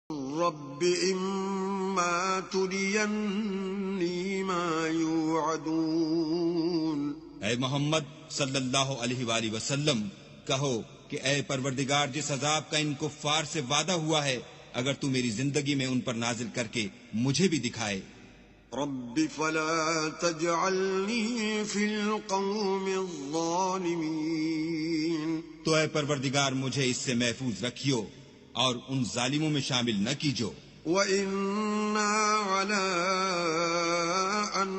رب إما تريني ما يوعدون. اے محمد صلی اللہ علیہ وآلہ وسلم کہو کہ اے پروردگار جس عذاب کا ان کفار سے وعدہ ہوا ہے اگر تو میری زندگی میں ان پر نازل کر کے مجھے بھی دکھائے. رب فلا تجعلنی فی القوم الظالمین. تو اے پروردگار مجھے اس سے محفوظ رکھیو اور ان ظالموں میں شامل نہ کیجو. وَإِنَّا عَلَىٰ أَن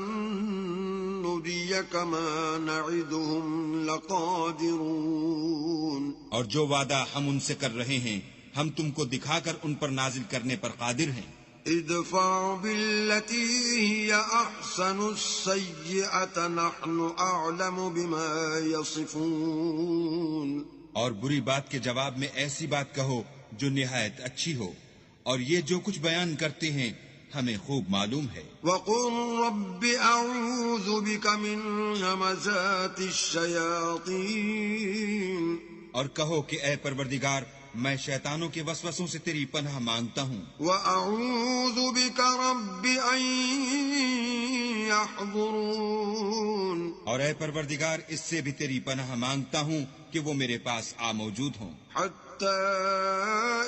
نُّرِيَكَ مَا نَعِدُهُمْ لَقَادِرُونَ. اور جو وعدہ ہم ان سے کر رہے ہیں ہم تم کو دکھا کر ان پر نازل کرنے پر قادر ہیں. ادفع بالتي هي أحسن السيئة نحن أعلم بما يصفون. اور بری بات کے جواب میں ایسی بات کہو جو نہایت اچھی ہو اور یہ جو کچھ بیان کرتے ہیں ہمیں خوب معلوم ہے. وقل رب أعوذ بك من همزات الشياطين. اور کہو کہ اے پروردگار میں شیطانوں کے وسوسوں سے تیری پناہ مانگتا ہوں. وَأَعُوذُ بِكَ رَبِّ أَن يَحْضُرُونَ. اور اے پروردگار اس سے بھی تیری پناہ مانگتا ہوں کہ وہ میرے پاس آ موجود ہوں. حَتَّى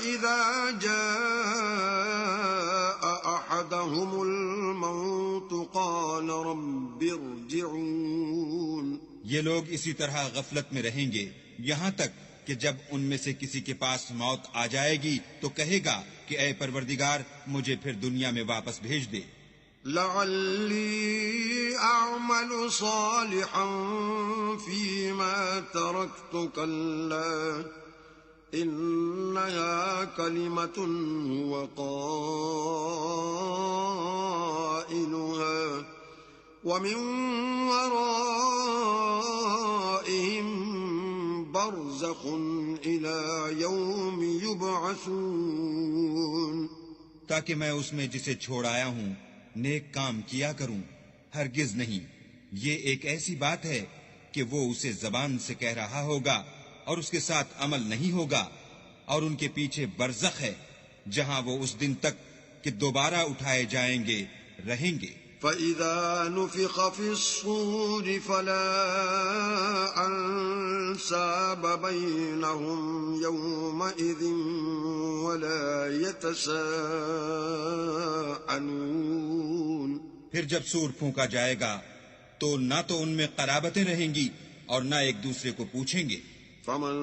إِذَا جَاءَ أَحَدَهُمُ الْمَوْتُ قَالَ رَبِّ ارْجِعُونِ. یہ لوگ اسی طرح غفلت میں رہیں گے یہاں تک کہ جب ان میں سے کسی کے پاس موت آ جائے گی تو کہے گا کہ اے پروردگار مجھے پھر دنیا میں واپس بھیج دے. لعلی اعمل صالحا فیما ترکت کلا انہا کلمۃ هو قائلها ومن ورائهم برزخ الى یوم یبعثون. تاکہ میں اس میں جسے چھوڑ آیا ہوں نیک کام کیا کروں. ہرگز نہیں، یہ ایک ایسی بات ہے کہ وہ اسے زبان سے کہہ رہا ہوگا اور اس کے ساتھ عمل نہیں ہوگا، اور ان کے پیچھے برزخ ہے جہاں وہ اس دن تک کہ دوبارہ اٹھائے جائیں گے رہیں گے. فَإِذَا نُفِخَ فِي الصُّورِ فَلَا أَنْسَابَ بَيْنَهُمْ يَوْمَئِذٍ وَلَا يَتَسَاءَلُونَ. پھر جب سور پھونکا جائے گا تو نہ تو ان میں قرابتیں رہیں گی اور نہ ایک دوسرے کو پوچھیں گے. فَمَن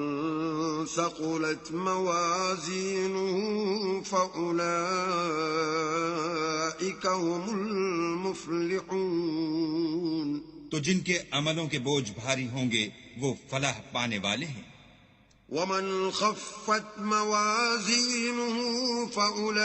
ثَقُلَتْ مَوَازِينُهُ فَأُولَئِكَ هُمُ الْمُفْلِحُونَ. تو جن کے عملوں کے بوجھ بھاری ہوں گے وہ فلاح پانے والے ہیں. وَمَنْ خَفَّتْ مَوَازِينُهُ فَأُولَئِكَ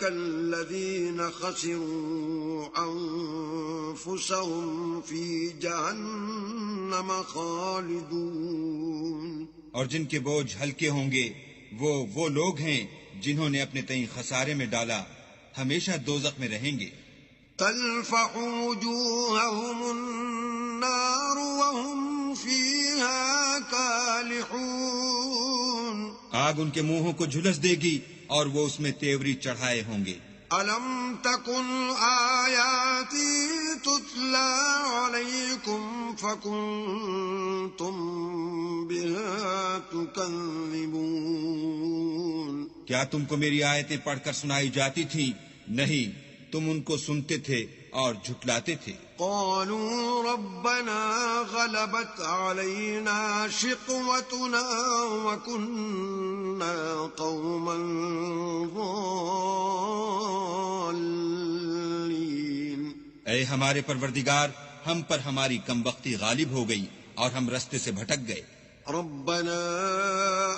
الَّذِينَ خَسِرُوا أَنفُسَهُمْ فِي جَهَنَّمَ خَالِدُونَ. اور جن کے بوجھ ہلکے ہوں گے وہ لوگ ہیں جنہوں نے اپنے تئیں خسارے میں ڈالا، ہمیشہ دوزخ میں رہیں گے. تَلْفَحُ وُجُوهَهُمُ النَّارُ وَهُمْ فِيهَا كَالِحُونَ. آگ ان کے منہوں کو جھلس دے گی اور وہ اس میں تیوری چڑھائے ہوں گے. أَلَمْ تَكُنْ آيَاتِي تُتْلَى عَلَيْكُمْ فَكُنْتُمْ بِهَا تُكَذِّبُونَ. کیا تم کو میری آیتیں پڑھ کر سنائی جاتی تھیں؟ نہیں، تم ان کو سنتے تھے اور جھٹلاتے تھے. قالوا ربنا غلبت علينا شقوتنا وكنا قوما ضالين. اے ہمارے پروردگار ہم پر ہماری کم بختی غالب ہو گئی اور ہم رستے سے بھٹک گئے. ربنا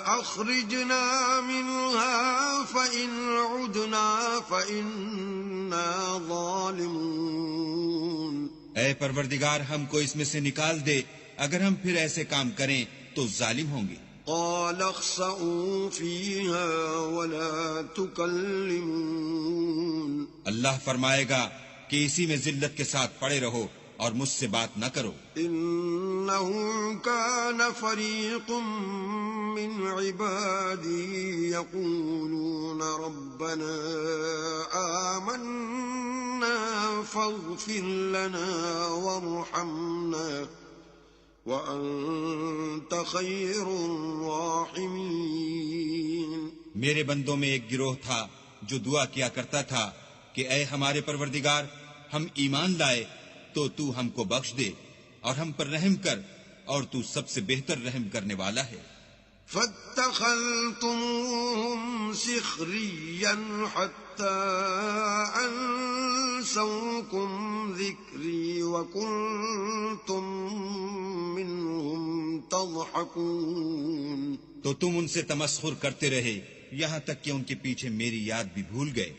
اخرجنا منها فإن عدنا فإنا ظالمون. اے پروردگار ہم کو اس میں سے نکال دے، اگر ہم پھر ایسے کام کریں تو ظالم ہوں گے. قال اخسئوا فيها ولا تكلمون. اللہ فرمائے گا کہ اسی میں ذلت کے ساتھ پڑے رہو اور مجھ سے بات نہ کرو. انه كان فريق من عبادي يقولون ربنا آمنا فاغفر لنا وارحمنا وأنت خير الراحمين. میرے بندوں میں ایک گروہ تھا جو دعا کیا کرتا تھا کہ اے ہمارے پروردگار، ہم ایمان لائے تو تو ہم کو بخش دے اور ہم پر رحم کر، اور تو سب سے بہتر رحم کرنے والا ہے. فاتخذتموهم سخريا حتى أنسوكم ذكري وكنتم منهم تضحكون. تو تم ان سے تمسخر کرتے رہے یہاں تک کہ ان کے پیچھے میری یاد بھی بھول گئے،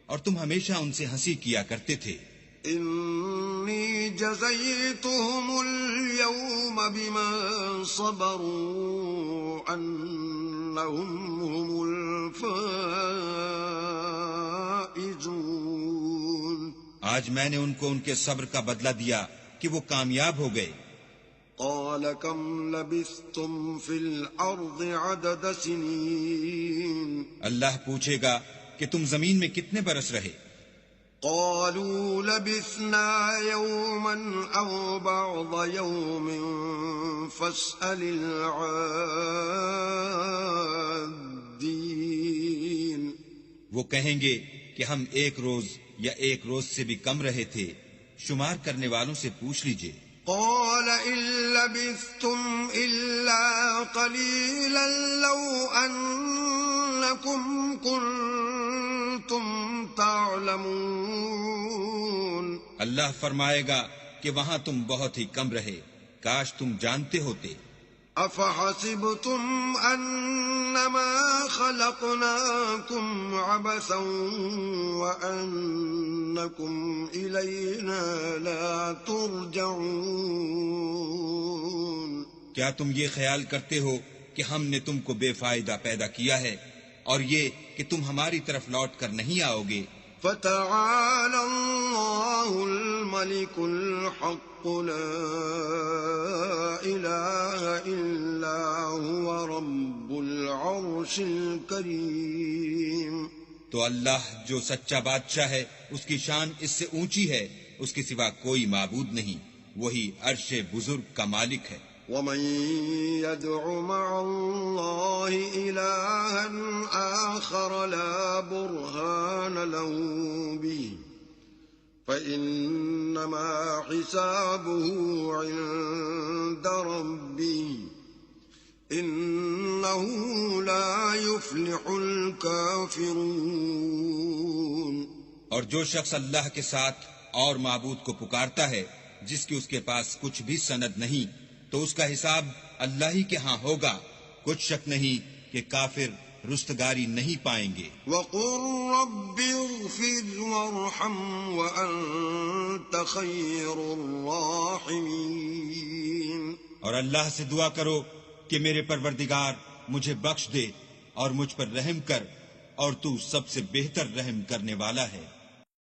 اور تم ہمیشہ ان سے ہنسی کیا کرتے تھے. إني جزيتهم اليوم بما صبروا أنهم هم الفائزون. آج میں نے ان کو ان کے صبر کا بدلہ دیا کہ وہ کامیاب ہو گئے. قال كم لبثتم في الأرض عدد سنين. اللہ پوچھے گا کہ تم زمین میں کتنے برس رہے؟ قالوا لبثنا يوما أو بعض يوم فاسأل العادين. وہ کہیں گے کہ ہم ایک روز یا ایک روز سے بھی کم رہے تھے، شمار کرنے والوں سے پوچھ لیجئے. قال إن لبثتم إلا قليلا لو أنكم كنتم تعلمون. اللہ فرمائے گا کہ وہاں تم بہت ہی کم رہے، کاش تم جانتے ہوتے. أفحسبتم أنما خلقناكم عبثا وأنكم إلينا لا ترجعون. کیا تم یہ خیال کرتے ہو کہ ہم نے تم کو بے فائدہ پیدا کیا ہے اور یہ کہ تم ہماری طرف لوٹ کر نہیں آؤ گے؟ فتعالى الله الملك الحق لا إله إلا هو رب العرش الكريم. تو اللہ جو سچا بادشاہ ہے اس کی شان اس سے اونچی ہے، اس کے سوا کوئی معبود نہیں، وہی عرش بزرگ کا مالک ہے. ومن يدع مع الله إلها آخر لا برهان له به فإنما حسابه عند ربه إنه لا يفلح الكافرون. اور جو شخص اللہ کے ساتھ اور معبود کو پکارتا ہے جس کی اس کے پاس کچھ بھی سند نہیں، تو اس کا حساب اللہ ہی کے ہاں ہوگا، کچھ شک نہیں کہ کافر رستگاری نہیں پائیں گے. وَقُلْ رَبِّ اغْفِرْ وَارْحَمْ وَأَنْتَ خَيْرُ الرَّاحِمِينَ. اور اللہ سے دعا کرو کہ میرے پروردگار مجھے بخش دے اور مجھ پر رحم کر، اور تو سب سے بہتر رحم کرنے والا ہے.